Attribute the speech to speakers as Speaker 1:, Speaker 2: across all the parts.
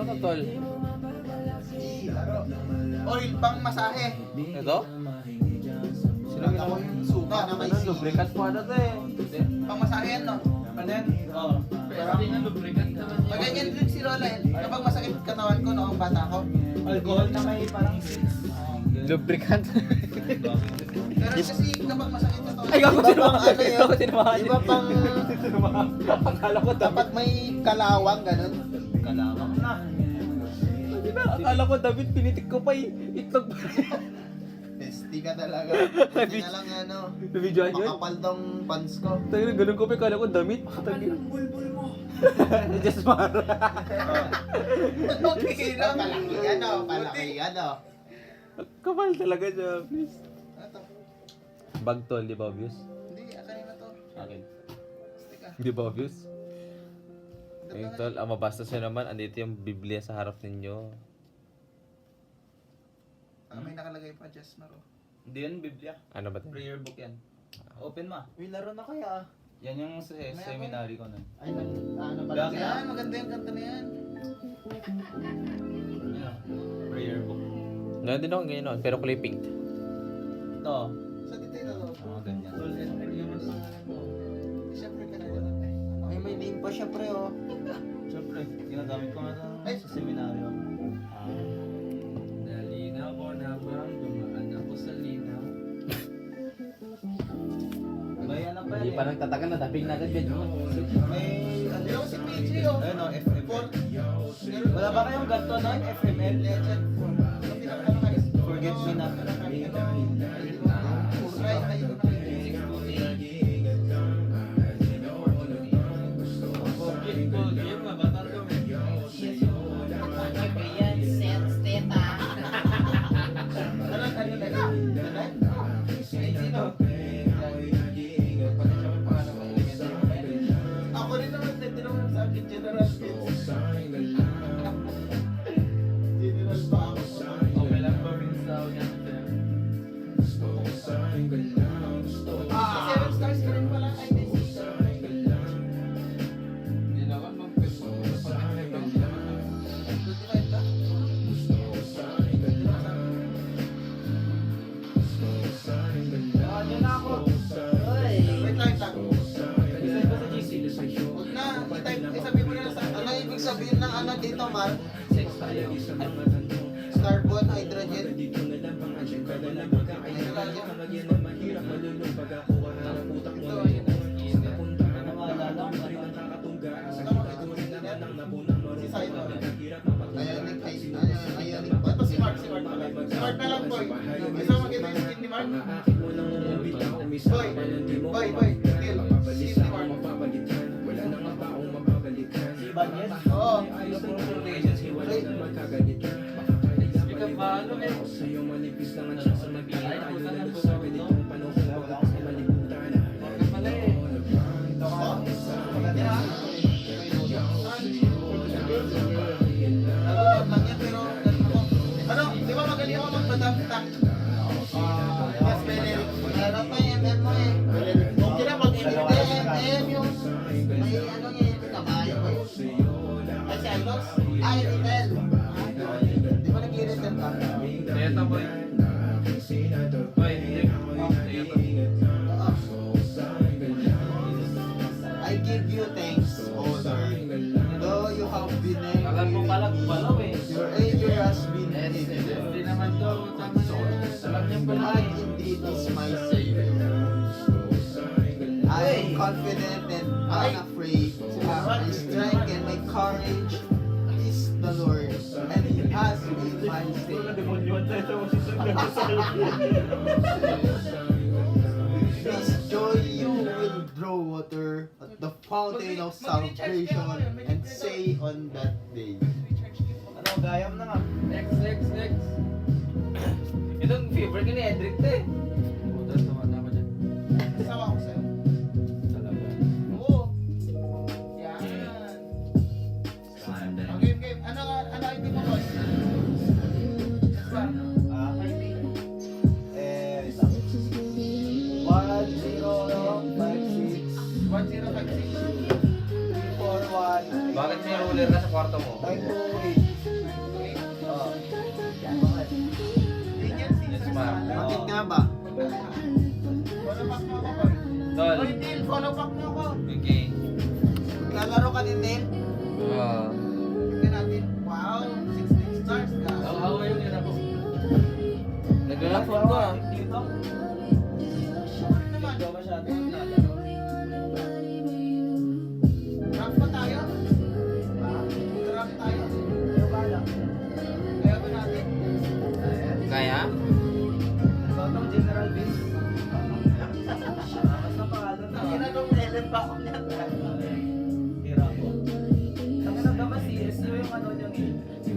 Speaker 1: to, tol?
Speaker 2: Oil pang masahe.
Speaker 1: Ito? Sino
Speaker 2: Ako yung suka na may
Speaker 1: Ano, lubricant mo ano to eh?
Speaker 2: pang masahe yan, no?
Speaker 3: Ano yan? Oo. Pero hindi nga lubricant naman yun.
Speaker 2: Maganyan din si Lola yan. Kapag masakit katawan ko noong bata ko.
Speaker 3: Alcohol na may parang
Speaker 1: Lubricant?
Speaker 2: Pero kasi kapag masakit katawan
Speaker 1: Ay, ako sinamahan.
Speaker 2: ano yun?
Speaker 1: Ako sinamahan.
Speaker 2: Iba pang
Speaker 1: Akala ko
Speaker 2: kapag may kalawang ganun.
Speaker 3: kalawang na.
Speaker 1: Akala ko, David, pinitik ko pa itlog pa.
Speaker 2: Pesti ka talaga. Hindi na lang ano.
Speaker 1: Nabidyoan yun?
Speaker 2: Makapal tong pants ko.
Speaker 1: Tangin, ganun ko pa, akala ko damit. Tangin.
Speaker 2: Bulbul mo.
Speaker 1: Just Mara.
Speaker 2: Okay lang. Palaki ano. Palaki ano.
Speaker 1: Kapal talaga siya, please.
Speaker 2: Ito.
Speaker 1: Bag tol, di ba obvious?
Speaker 2: Hindi, kanina to.
Speaker 1: Akin.
Speaker 2: Stika.
Speaker 1: Di ba obvious? Ayun tol, ang mabasta siya naman, andito yung Biblia sa harap ninyo.
Speaker 2: May nakalagay pa, Just Maro.
Speaker 3: Hindi yan Biblia.
Speaker 1: Ano ba ito?
Speaker 3: Prayer book yan. Open mo.
Speaker 2: Uy, laro na kaya.
Speaker 3: Yan yung seminary ko nun.
Speaker 2: Ay, ano ba?
Speaker 3: Bakit?
Speaker 2: Yan, maganda yung kanta na yan.
Speaker 3: Yan. Prayer book.
Speaker 1: Ngayon din ako ganyan noon, pero kulay pink.
Speaker 3: Ito.
Speaker 2: Sa detail na to.
Speaker 3: Oo, ganyan.
Speaker 2: Siyempre ka na ganun eh. Ay, may name pa siya, pre, oh.
Speaker 3: Siyempre, ginagamit ko nga
Speaker 2: Ay!
Speaker 3: sa seminary ako.
Speaker 4: Nalinaw ko na bang dumaan ako sa linaw?
Speaker 3: May ano pa
Speaker 1: Hindi
Speaker 3: yan
Speaker 1: pa nagtatagal na, taping na agad yan.
Speaker 3: May ano
Speaker 2: Yung si PG, oh.
Speaker 3: Ayun o, FML. Wala ba kayong ganito no? FML?
Speaker 2: Legend. Ang pinaka-ano kayo?
Speaker 3: Forget me not.
Speaker 2: Right, ayun.
Speaker 4: Forget ko, game na bata to eh.
Speaker 2: Ano na? Sino? Ako rin naman, hindi naman sa akin, General Vince. General ba ako?
Speaker 4: Okay lang ba rin sa yan?
Speaker 2: Si 7 stars ka rin pala, IDC.
Speaker 4: Hindi naman mag-Facebook ko sa pag-ibang naman.
Speaker 2: 25 ka?
Speaker 3: Yan na ako.
Speaker 2: Wait lang.
Speaker 3: Design ko sa GC.
Speaker 2: Huwag na, isabihin mo na sa ano ibig sabihin ng ano dito, Mar?
Speaker 4: Sex tayo.
Speaker 2: Carbon, hydrogen.
Speaker 3: Ano maalala ko?
Speaker 2: Si Simon. Ionic, ionic. Ito si Mark pala. Si Mark na lang, boy. Gusto mo makita yung skin ni Mark? Boy. Kill. Skin ni Mark.
Speaker 3: Si Ibanez?
Speaker 2: Oo.
Speaker 4: Speak up paano eh? Ay, nakutan ng buso ito. Okay pala eh.
Speaker 2: Maganda ha? Nalulot lang yan, pero ganun ako. Ano, di ba magaling ako magbatak-tak? Yes, may lyric. Meron pa yung MM mo eh. Okay na, MM yung may ano yung kabayo ba yun? Ay, si Aldos? Ay, Ritel. Di ba nag-i-Ritel ka?
Speaker 4: Teta boy. Boy, hindi. Teta.
Speaker 2: I give you thanks, O Lord. Though you have been
Speaker 4: Alam mo pala, balaw eh.
Speaker 2: your anger has been
Speaker 4: Hindi
Speaker 2: hidden.
Speaker 4: naman to. Tama na yun. Alam niya pala
Speaker 2: God
Speaker 4: eh.
Speaker 2: indeed is my Savior. I am confident and unafraid. My strength and my courage is the Lord, and He has made my This joy you will draw water at the fountain of salvation and say on that day.
Speaker 3: Ano, gayam na nga.
Speaker 4: Next. Itong favorite ko ni Edric to eh. Puta, tumata ko dyan.
Speaker 2: Sawa ko sa'yo.
Speaker 4: Talaga.
Speaker 2: Oo. Yan. Ang game. Ano ID mo, boss? Yes, ba? ID.
Speaker 3: Wait lang. 1056
Speaker 2: 1056.
Speaker 3: 341
Speaker 1: Bakit may ruler ka sa kwarto mo?
Speaker 3: 928
Speaker 1: Wala phone ko ah.
Speaker 3: Dito.
Speaker 2: Naman.
Speaker 3: Dito masyado naglalaro.
Speaker 2: Rank pa tayo? Rank tayo?
Speaker 3: Pero bala.
Speaker 2: Kaya ba natin?
Speaker 1: Kaya?
Speaker 3: Ikaw tong General Biz. Basta pangalan na.
Speaker 2: Ginanong level pa ako niyan.
Speaker 3: Tira ko. Ang nagama CS yung ano niyang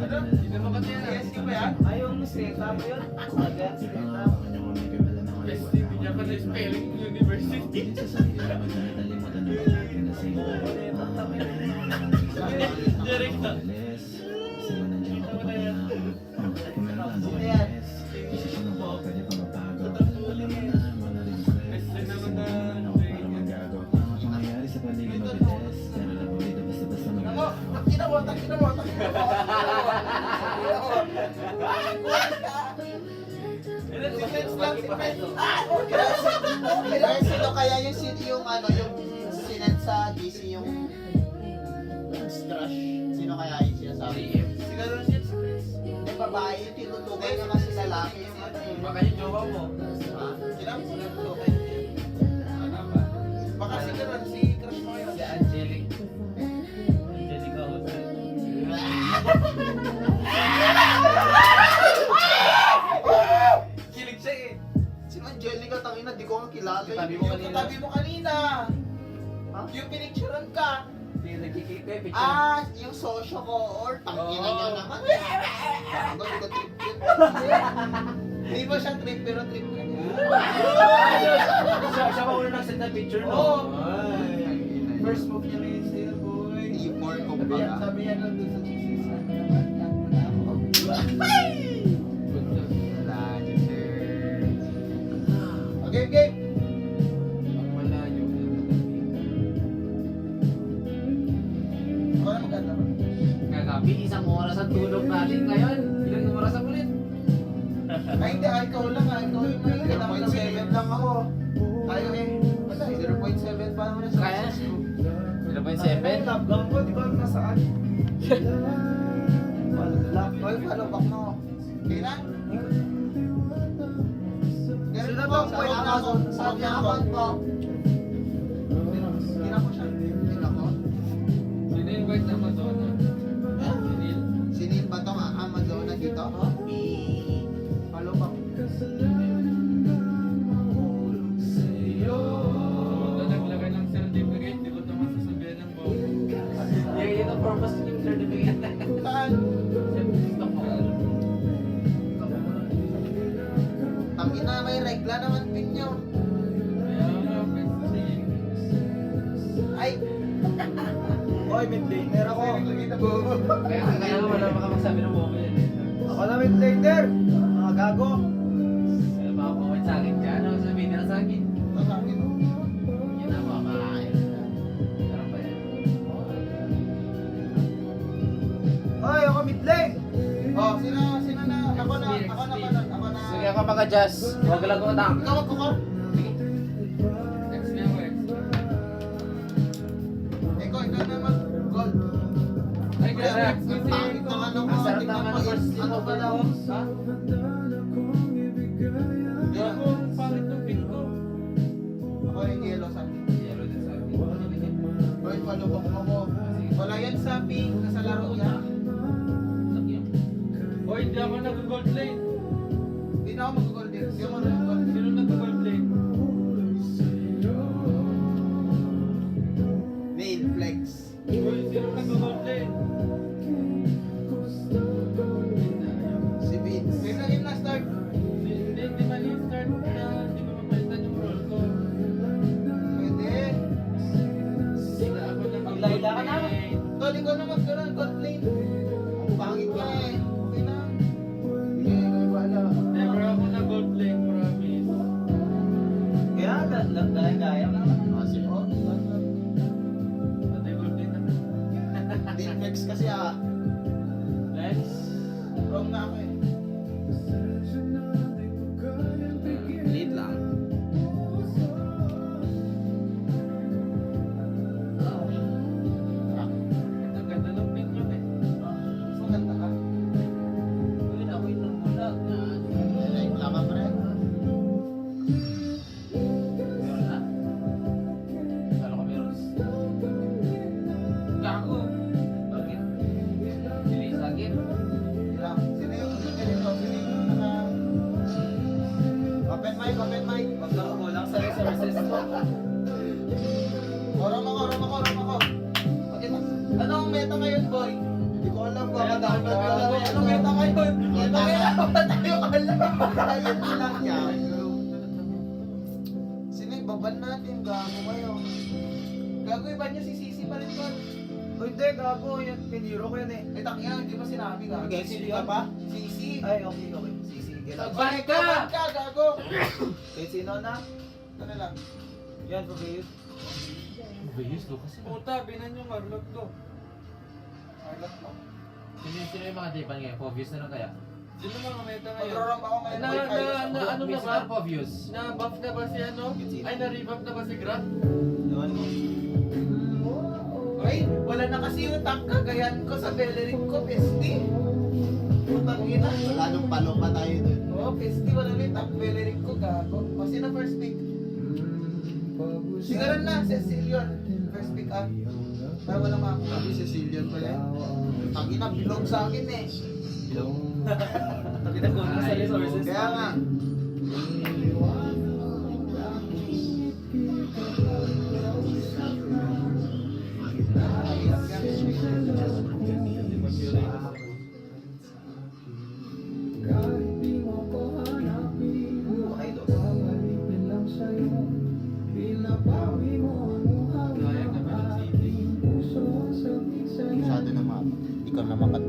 Speaker 2: Ano?
Speaker 4: Hindi mo kasi yan.
Speaker 2: CSQ ba yan?
Speaker 3: ay yung Seta mo yun. Agad Seta.
Speaker 4: Best hindi niya pa na-spelling university. Direct na.
Speaker 2: Sino yan?
Speaker 4: Best din naman na.
Speaker 2: Ako, takina mo.
Speaker 4: Ilan si Friends
Speaker 2: Lang,
Speaker 4: lagi pa ito.
Speaker 2: Guys, sino kaya yung ano, yung sinend sa GC yung crush? Sino kaya yung sinasabi?
Speaker 4: Siguro na siya si Friends.
Speaker 2: Eh, babae yung tinutukoy niya kasi lalaki yung ano eh.
Speaker 4: Baka yung jowa mo.
Speaker 2: Ha? Sino?
Speaker 4: Tutukoy. Ano ba?
Speaker 2: Baka siguro si crush mo yun.
Speaker 4: Si Angelic.
Speaker 3: Angelica Jose.
Speaker 4: Kilig siya eh.
Speaker 2: Si Angelica, tangina, di ko nga kilala.
Speaker 4: Katabi mo
Speaker 2: Yung
Speaker 4: kanina.
Speaker 2: katabi mo kanina.
Speaker 3: Ha?
Speaker 2: Yung pinicturean ka.
Speaker 4: Hindi nagkikita eh. Picture.
Speaker 2: Ah, yung sosyo ko or tangina niya
Speaker 4: Oo.
Speaker 2: naman. Ako, di ko trip yun. Di ba siya trip, pero trip ka niya.
Speaker 3: Siya pa una nag-send na picture no?
Speaker 2: Oo.
Speaker 3: Ay.
Speaker 2: First move niya na yung style boy. Timor ko pala.
Speaker 3: Sabi yan lang dun sa GC.
Speaker 2: Wala, sir. Okay, game.
Speaker 4: Ang malayo.
Speaker 2: Ako na maganda ba?
Speaker 4: Kagabi, isang oras ang tulog natin ngayon. Ilang oras ang ulit?
Speaker 2: Ay, hindi. Ikaw lang. Ikaw yung may 0.7 lang ako. Tayo eh. Wala, 0.7 pa naman sa
Speaker 1: Kaya? 0.7?
Speaker 3: Love gun ko, di ba nasaan?
Speaker 2: Oy, follow back mo. Okay na? Ganun
Speaker 3: Sino
Speaker 2: po,
Speaker 3: bang
Speaker 2: sa
Speaker 3: point na
Speaker 2: Amazon,
Speaker 3: ako?
Speaker 2: sa account ko. Tira ko siya. Tira ko.
Speaker 4: Sino-invite na Madonna? Sinil.
Speaker 2: Sinin ba itong Amazon na dito? Follow back.
Speaker 4: Ito naglagay ng certificate. Di ko naman sasabihan ng buo.
Speaker 3: Yun ang purpose ng certificate.
Speaker 2: Saan?
Speaker 4: Gusto ko.
Speaker 2: Tangina, may regla naman pin nyo.
Speaker 4: Kaya nga, best thing.
Speaker 2: Ay!
Speaker 3: Oy, mid-laner ako.
Speaker 4: Kaya nga wala makapagsabi ng buo yan.
Speaker 3: Ako na mid-laner. Mga gago.
Speaker 4: Kaya baka comment sa akin dyan. Ano sabihin nila sa akin? Yun ang mga kakain. Sarap ba yan?
Speaker 3: Oy, ako mid-lane.
Speaker 2: Oh, sino na? Ako na.
Speaker 1: Sige ako mag-adjust. Huwag lang utang.
Speaker 2: Ikaw magkukor.
Speaker 4: Next na ako eh.
Speaker 2: Ikaw na mag-gold.
Speaker 4: Ay, grabe.
Speaker 2: Ang pangit ng ano mo.
Speaker 3: Ang sarap
Speaker 2: Tingnan
Speaker 3: naman
Speaker 2: mo,
Speaker 3: ng first
Speaker 2: ano
Speaker 3: ano
Speaker 2: ba
Speaker 3: pala
Speaker 2: daw?
Speaker 3: ako.
Speaker 2: Ha?
Speaker 4: Gago, ang pangit ng pin ko.
Speaker 2: Ako yung yellow sa akin.
Speaker 4: Yellow din sa akin.
Speaker 2: Boy, palubok mo ko. Wala yan sa pink, nasa laro niya.
Speaker 4: Hoy, hindi ako nag-gold lane.
Speaker 2: Hindi na ako mag-gold din. Hindi ako mag-gold.
Speaker 4: Sino nag-gold lane?
Speaker 2: Main flex.
Speaker 4: Hoy, sino nag-gold lane?
Speaker 2: Si Vince. Kaya yun na start.
Speaker 4: Hindi man yung start na hindi ko mapalitan yung role ko.
Speaker 2: Pwede.
Speaker 4: Sila ako na
Speaker 3: Maglayla ka na.
Speaker 2: Tol, ikaw na mag-gold gold lane. Ang pangit ka eh. Okay na. Sige, ikaw yung bahala.
Speaker 4: Never ako na gold lane, bro.
Speaker 2: mic, open mic.
Speaker 3: Wag lang kulang sa resources mo.
Speaker 2: Oram ako. Pakita. Ano ang meta ngayon, boy? Hindi ko alam kung download ko lang. Anong meta ngayon? Meta ngayon. Tayo alam. Ayun lang yan. Sino yung baban natin? Gago kayo. Gago, iba niya si Sisi pa rin doon.
Speaker 3: O hindi, gago. Yan, piniro ko yan eh.
Speaker 2: Eh, tangina, hindi mo sinabi, gago.
Speaker 3: Okay,
Speaker 2: Sisi
Speaker 3: sino
Speaker 2: ka
Speaker 3: ka
Speaker 2: pa? Sisi.
Speaker 3: Ay, okay. Sige, lang.
Speaker 4: Balik ka!
Speaker 2: Baban ka, gago.
Speaker 3: Kahit sino na?
Speaker 2: Ano lang?
Speaker 3: Yan, Fabius.
Speaker 4: Bayos, Lucas.
Speaker 1: Puta, binan yung marlot ko.
Speaker 2: Arlot mo.
Speaker 4: Sino yung mga tipan ngayon? Obvious na lang kaya?
Speaker 1: Sino mga meta ngayon?
Speaker 2: Magraramp ako ngayon.
Speaker 1: Na-
Speaker 2: Boy,
Speaker 1: na-
Speaker 2: ayos.
Speaker 1: na- ano na ba?
Speaker 4: Obvious.
Speaker 1: Na-buff na ba si ano? Ay, na-rebuff na ba si Grant?
Speaker 3: Yun.
Speaker 2: Ay, wala na kasi yung tank kagayan ko sa Bellerin ko, Pesti. Putang ina.
Speaker 5: Wala nung palo pa tayo dun.
Speaker 2: Oo, Pesti, wala na yung tank Bellerin ko, gago. O, sino first pick? Sigaran na, Cecilion. First pick ah. Para walang makakuha.
Speaker 5: Sabi Cecilian pa yan.
Speaker 2: Ang ina, bilog sa akin eh.
Speaker 3: Pag kulang sa resources.
Speaker 5: Kaya nga.
Speaker 1: Sayang naman ang City.
Speaker 5: Masyado naman. Ikaw na makat